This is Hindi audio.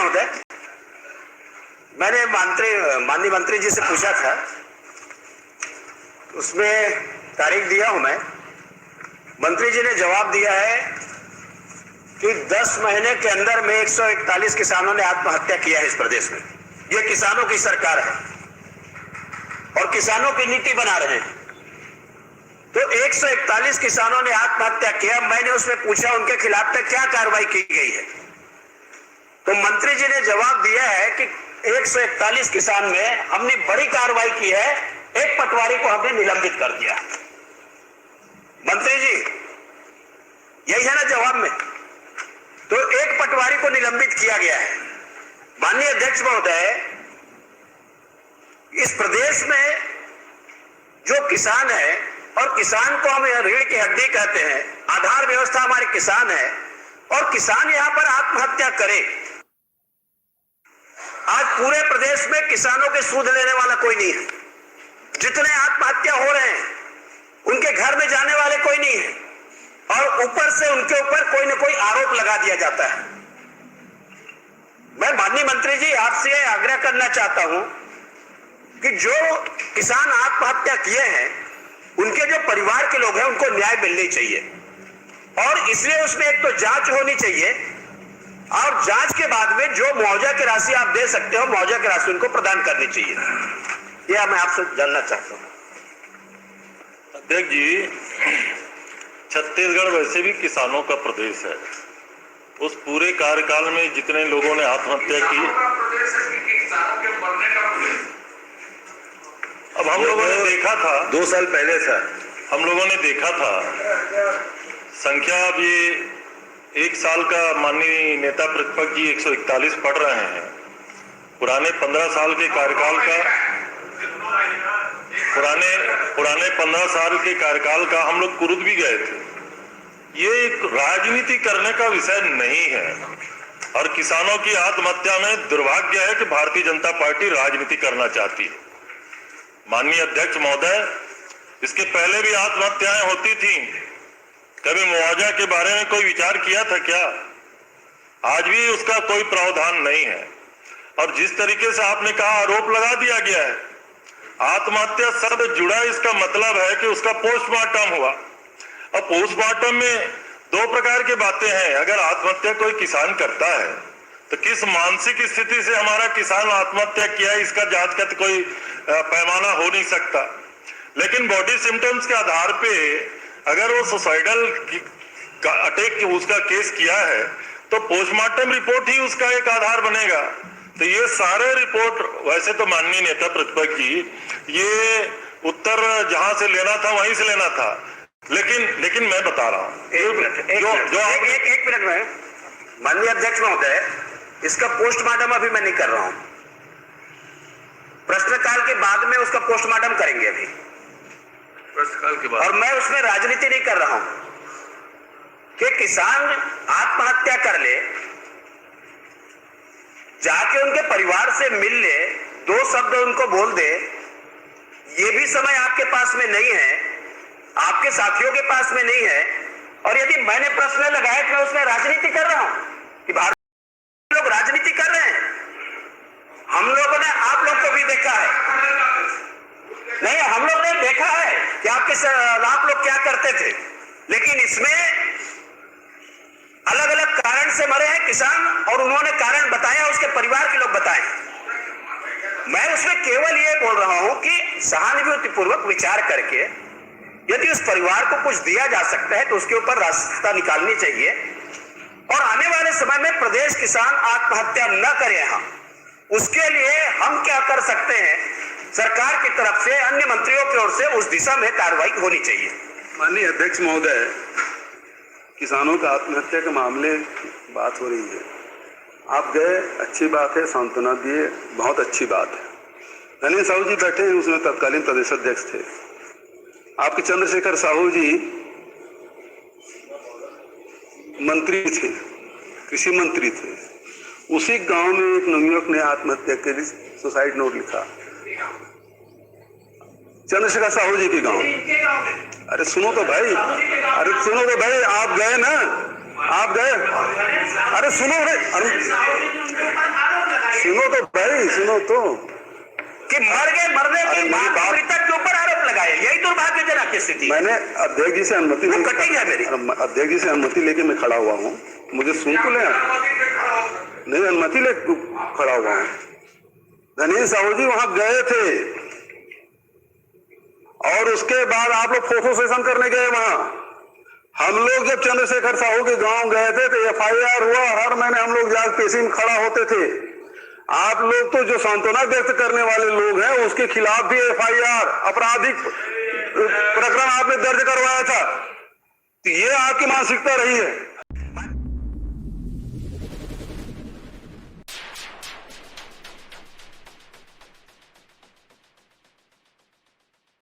महोदय, मैंने माननीय मंत्री जी से पूछा था, उसमें तारीख दिया हूं मैं। मंत्री जी ने जवाब दिया है कि 10 महीने के अंदर में 141 किसानों ने आत्महत्या किया है इस प्रदेश में। ये किसानों की सरकार है और किसानों की नीति बना रहे हैं। तो 141 किसानों ने आत्महत्या किया। मैंने उसमें पूछा उनके खिलाफ में क्या कार्रवाई की गई है, तो मंत्री जी ने जवाब दिया है कि 141 किसान में हमने बड़ी कार्रवाई की है, एक पटवारी को हमने निलंबित कर दिया। मंत्री जी, यही है ना जवाब में? तो एक पटवारी को निलंबित किया गया है। माननीय अध्यक्ष महोदय, इस प्रदेश में जो किसान है, और किसान को हम रीढ़ की हड्डी कहते हैं, आधार व्यवस्था हमारे किसान है, और किसान यहां पर आत्महत्या करे। आज पूरे प्रदेश में किसानों के सूद लेने वाला कोई नहीं है। जितने आत्महत्या हो रहे हैं उनके घर में जाने वाले कोई नहीं है, और ऊपर से उनके ऊपर कोई ना कोई आरोप लगा दिया जाता है। मैं माननीय मंत्री जी आपसे आग्रह करना चाहता हूं कि जो किसान आत्महत्या किए हैं उनके जो परिवार के लोग हैं उनको न्याय मिलनी चाहिए, और इसलिए उसमें एक तो जांच होनी चाहिए, और जांच के बाद में जो मुआवजा की राशि आप दे सकते हो, मुआवजा की राशि उनको प्रदान करनी चाहिए। यह मैं आपसे जानना चाहता हूं। अध्यक्ष जी, छत्तीसगढ़ वैसे भी किसानों का प्रदेश है। उस पूरे कार्यकाल में जितने लोगों ने आत्महत्या की, अब हम लोगों ने देखा था 2 साल पहले था, हम लोगों ने देखा था संख्या। अब ये 1 साल का माननीय नेता प्रतिपक्ष जी 141 पढ़ रहे हैं। पुराने 15 साल के कार्यकाल का पुराने 15 साल के कार्यकाल का हम लोग कुरुद भी गए थे। ये एक राजनीति करने का विषय नहीं है, और किसानों की आत्महत्या में दुर्भाग्य है कि भारतीय जनता पार्टी राजनीति करना चाहती है। माननीय अध्यक्ष महोदय, इसके पहले भी आत्महत्याएं होती थी, कभी मुआवजा के बारे में कोई विचार किया था क्या? आज भी उसका कोई प्रावधान नहीं है। और जिस तरीके से आपने कहा आरोप लगा दिया गया है, आत्महत्या शब्द जुड़ा, इसका मतलब है कि उसका पोस्टमार्टम हुआ। और पोस्टमार्टम में 2 प्रकार की बातें हैं। अगर आत्महत्या कोई किसान करता है तो किस मानसिक स्थिति से हमारा किसान आत्महत्या किया, इसका जांच का तो कोई पैमाना हो नहीं सकता। लेकिन बॉडी सिम्टम्स के आधार पे अगर वो सुसाइडल अटैक उसका केस किया है तो पोस्टमार्टम रिपोर्ट ही उसका एक आधार बनेगा। तो ये सारे रिपोर्ट, वैसे तो माननीय नेता प्रतिपक्ष जी, ये उत्तर जहां से लेना था वहीं से लेना था, लेकिन मैं बता रहा हूं। एक मिनट में माननीय अध्यक्ष महोदय, इसका पोस्टमार्टम अभी मैं नहीं कर रहा हूं। प्रश्नकाल के बाद में उसका पोस्टमार्टम करेंगे अभी, प्रश्नकाल के बाद। और मैं उसमें राजनीति नहीं कर रहा हूं कि किसान आत्महत्या कर ले, जाके उनके परिवार से मिल ले, 2 शब्द उनको बोल दे। ये भी समय आपके पास में नहीं है, आपके साथियों के पास में नहीं है। और यदि मैंने प्रश्न लगाया तो मैं उसमें राजनीति कर रहा हूं कि भारत लोग राजनीति कर रहे हैं। हम लोगों ने आप लोग को भी देखा है, नहीं हम लोग ने देखा है कि आप लोग क्या करते थे, लेकिन इसमें अलग अलग कारण से मरे हैं किसान, और उन्होंने कारण बताया, उसके परिवार के लोग बताए। मैं उसमें केवल ये बोल रहा हूं कि सहानुभूतिपूर्वक विचार करके यदि उस परिवार को कुछ दिया जा सकता है तो उसके ऊपर रास्ता निकालनी चाहिए, और आने वाले समय में प्रदेश किसान आत्महत्या न करे। यहां उसके लिए हम क्या कर सकते हैं, सरकार की तरफ से, अन्य मंत्रियों की ओर से उस दिशा में कार्रवाई होनी चाहिए। माननीय अध्यक्ष महोदय, किसानों का आत्महत्या के मामले बात हो रही है। आप गए, अच्छी बात है, सांत्वना दिए, बहुत अच्छी बात है। धनेन्द्र साहू जी बैठे हैं, उसमें तत्कालीन प्रदेश अध्यक्ष थे। आपके चंद्रशेखर साहू जी मंत्री थे, कृषि मंत्री थे। उसी गांव में एक नवयुवक ने आत्महत्या के लिए सुसाइड नोट लिखा, चंद्रशेखर साहू जी के गांव। अरे सुनो तो भाई, आप गए ना, आप गए, अरे सुनो रे, सुनो तो भाई, सुनो तो कि मर गए, मरने अरे के मेरी बाद बात- मृतक के ऊपर आरोप लगाए, यही दुर्भाग्यजनक की स्थिति है। मैंने अध्यक्ष जी से अनुमति वो कटिंग है मेरी। अध्यक्ष जी से अनुमति लेके मैं खड़ा हुआ हूँ, मुझे सुन तो ले, नहीं अनुमति ले खड़ा हुआ हूँ। धनीश साहू जी वहां गए थे और उसके बाद आप लोग फोटो सेशन करने गए वहां। हम लोग जब चंद्रशेखर साहू के गांव गए थे तो FIR हुआ, हर महीने हम लोग जाग पेशी में खड़ा होते थे। आप लोग तो जो सांत्वना व्यक्त करने वाले लोग हैं उसके खिलाफ भी FIR आपराधिक प्रकरण आपने दर्ज करवाया था। तो ये आपकी मानसिकता रही है।